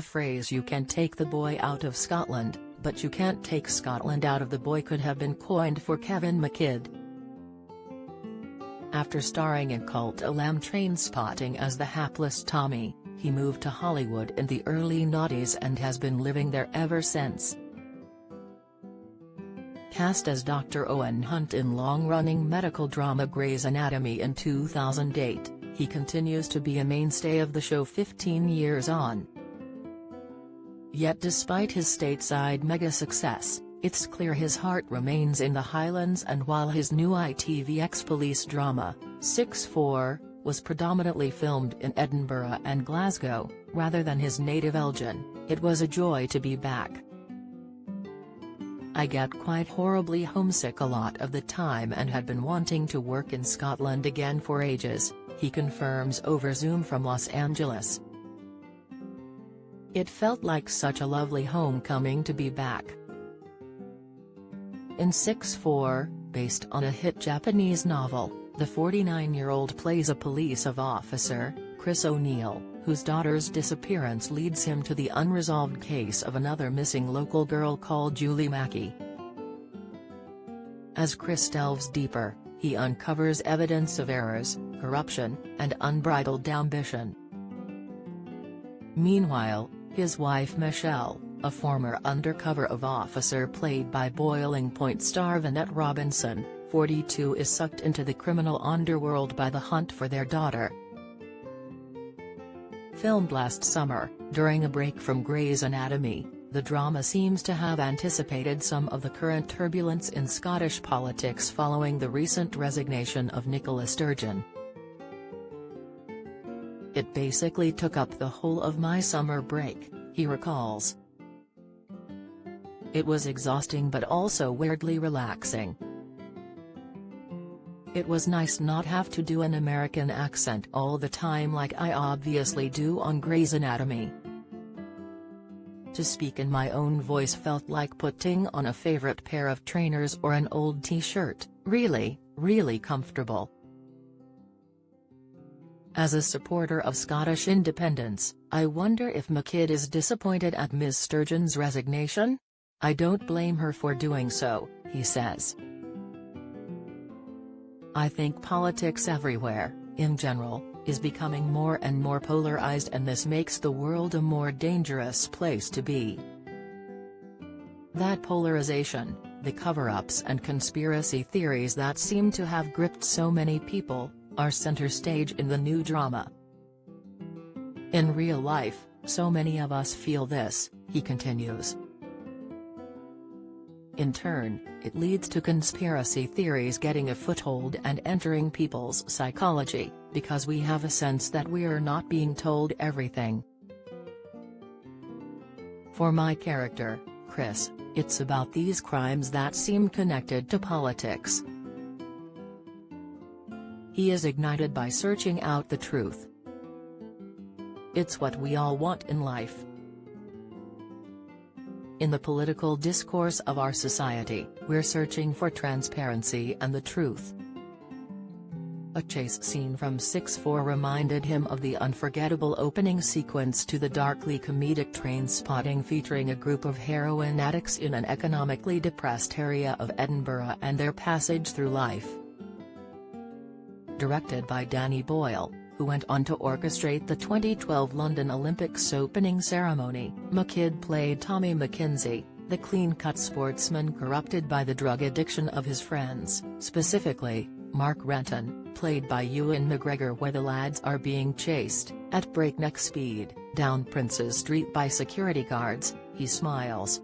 The phrase "you can take the boy out of Scotland, but you can't take Scotland out of the boy" could have been coined for Kevin McKidd. After starring in cult alum Trainspotting as the hapless Tommy, he moved to Hollywood in the early noughties and has been living there ever since. Cast as Dr. Owen Hunt in long-running medical drama Grey's Anatomy in 2008, he continues to be a mainstay of the show 15 years on. Yet despite his stateside mega-success, it's clear his heart remains in the Highlands, and while his new ITV ex-police drama, 6-4, was predominantly filmed in Edinburgh and Glasgow, rather than his native Elgin, it was a joy to be back. "I get quite horribly homesick a lot of the time and had been wanting to work in Scotland again for ages," he confirms over Zoom from Los Angeles. "It felt like such a lovely homecoming to be back." In 6-4, based on a hit Japanese novel, the 49-year-old plays a police officer, Chris O'Neill, whose daughter's disappearance leads him to the unresolved case of another missing local girl called Julie Mackey. As Chris delves deeper, he uncovers evidence of errors, corruption, and unbridled ambition. Meanwhile, his wife Michelle, a former undercover officer played by Boiling Point star Vanette Robinson, 42, is sucked into the criminal underworld by the hunt for their daughter. Filmed last summer, during a break from Grey's Anatomy, the drama seems to have anticipated some of the current turbulence in Scottish politics following the recent resignation of Nicola Sturgeon. "It basically took up the whole of my summer break," he recalls. "It was exhausting but also weirdly relaxing. It was nice not have to do an American accent all the time like I obviously do on Grey's Anatomy. To speak in my own voice felt like putting on a favorite pair of trainers or an old t-shirt, really, really comfortable." As a supporter of Scottish independence, I wonder if McKidd is disappointed at Ms. Sturgeon's resignation? "I don't blame her for doing so," he says. "I think politics everywhere, in general, is becoming more and more polarized, and this makes the world a more dangerous place to be. That polarization, the cover-ups and conspiracy theories that seem to have gripped so many people, are center stage in the new drama. In real life, so many of us feel this," he continues. In turn, it leads to conspiracy theories getting a foothold and entering people's psychology, because we have a sense that we're not being told everything. For my character, Chris, it's about these crimes that seem connected to politics. He is ignited by searching out the truth. It's what we all want in life. In the political discourse of our society, we're searching for transparency and the truth. A chase scene from 6-4 reminded him of the unforgettable opening sequence to the darkly comedic Trainspotting, featuring a group of heroin addicts in an economically depressed area of Edinburgh and their passage through life. Directed by Danny Boyle, who went on to orchestrate the 2012 London Olympics opening ceremony, McKidd played Tommy McKenzie, the clean-cut sportsman corrupted by the drug addiction of his friends, specifically, Mark Renton, played by Ewan McGregor, where the lads are being chased, at breakneck speed, down Princes Street by security guards. He smiles.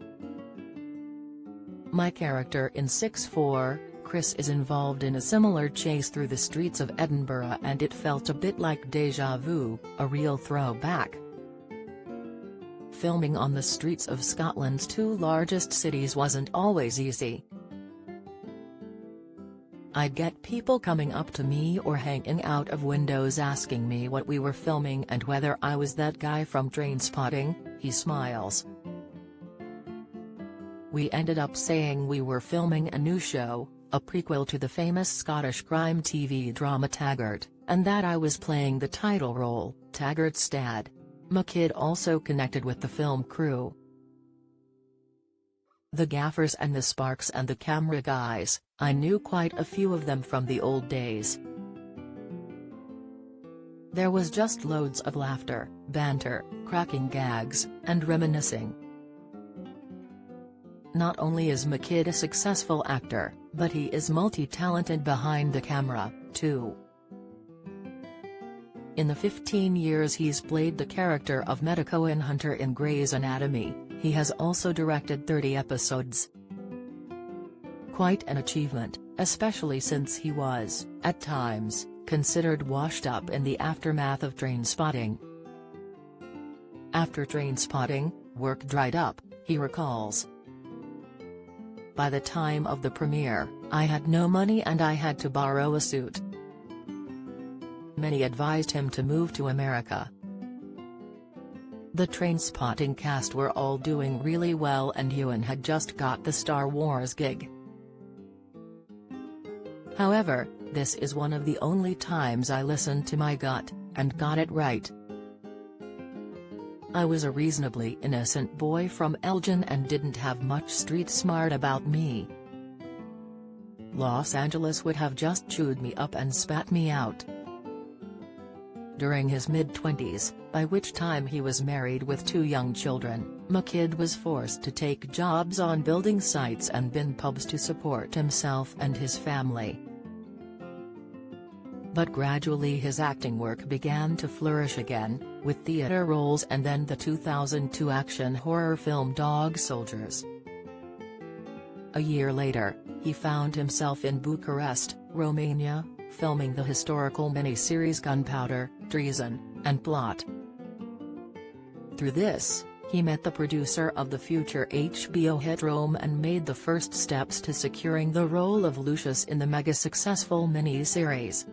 My character in 6-4, Chris, is involved in a similar chase through the streets of Edinburgh, and it felt a bit like déjà vu, a real throwback. Filming on the streets of Scotland's two largest cities wasn't always easy. I'd get people coming up to me or hanging out of windows asking me what we were filming and whether I was that guy from Trainspotting, he smiles. We ended up saying we were filming a new show, a prequel to the famous Scottish crime TV drama Taggart, and that I was playing the title role, Taggart's dad. McKidd also connected with the film crew. The gaffers and the sparks and the camera guys, I knew quite a few of them from the old days. There was just loads of laughter, banter, cracking gags, and reminiscing. Not only is McKidd a successful actor, but he is multi-talented behind the camera, too. In the 15 years he's played the character of Medic Owen Hunter in Grey's Anatomy, he has also directed 30 episodes. Quite an achievement, especially since he was, at times, considered washed up in the aftermath of Trainspotting. After Trainspotting, work dried up, he recalls. By the time of the premiere, I had no money and I had to borrow a suit. Many advised him to move to America. The Trainspotting cast were all doing really well and Ewan had just got the Star Wars gig. However, this is one of the only times I listened to my gut, and got it right. I was a reasonably innocent boy from Elgin and didn't have much street smart about me. Los Angeles would have just chewed me up and spat me out. During his mid-20s, by which time he was married with 2 young children, McKidd was forced to take jobs on building sites and bin pubs to support himself and his family. But gradually his acting work began to flourish again, with theater roles and then the 2002 action horror film Dog Soldiers. A year later, he found himself in Bucharest, Romania, filming the historical miniseries Gunpowder, Treason, and Plot. Through this, he met the producer of the future HBO hit Rome and made the first steps to securing the role of Lucius in the mega-successful miniseries.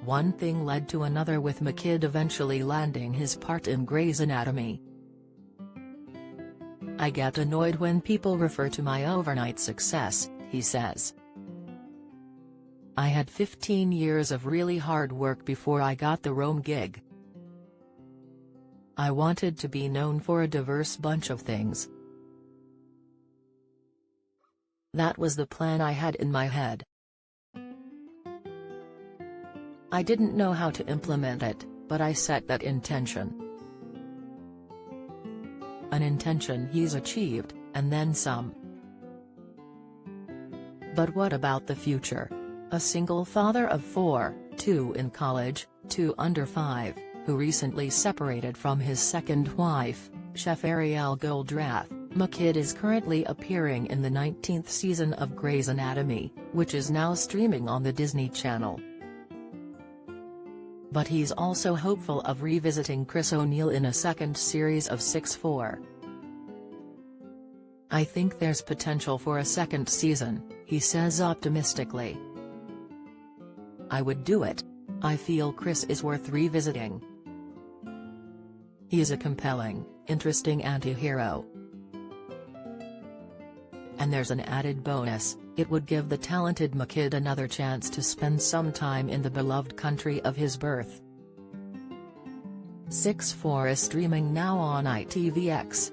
One thing led to another with McKidd eventually landing his part in Grey's Anatomy. I get annoyed when people refer to my overnight success, he says. I had 15 years of really hard work before I got the Rome gig. I wanted to be known for a diverse bunch of things. That was the plan I had in my head. I didn't know how to implement it, but I set that intention. An intention he's achieved, and then some. But what about the future? A single father of 4, 2 in college, 2 under 5, who recently separated from his second wife, Chef Ariel Goldrath, McKidd is currently appearing in the 19th season of Grey's Anatomy, which is now streaming on the Disney Channel. But he's also hopeful of revisiting Chris O'Neill in a second series of 6-4. I think there's potential for a second season, he says optimistically. I would do it. I feel Chris is worth revisiting. He is a compelling, interesting anti-hero. And there's an added bonus, it would give the talented McKidd another chance to spend some time in the beloved country of his birth. 6-4 is streaming now on ITVX.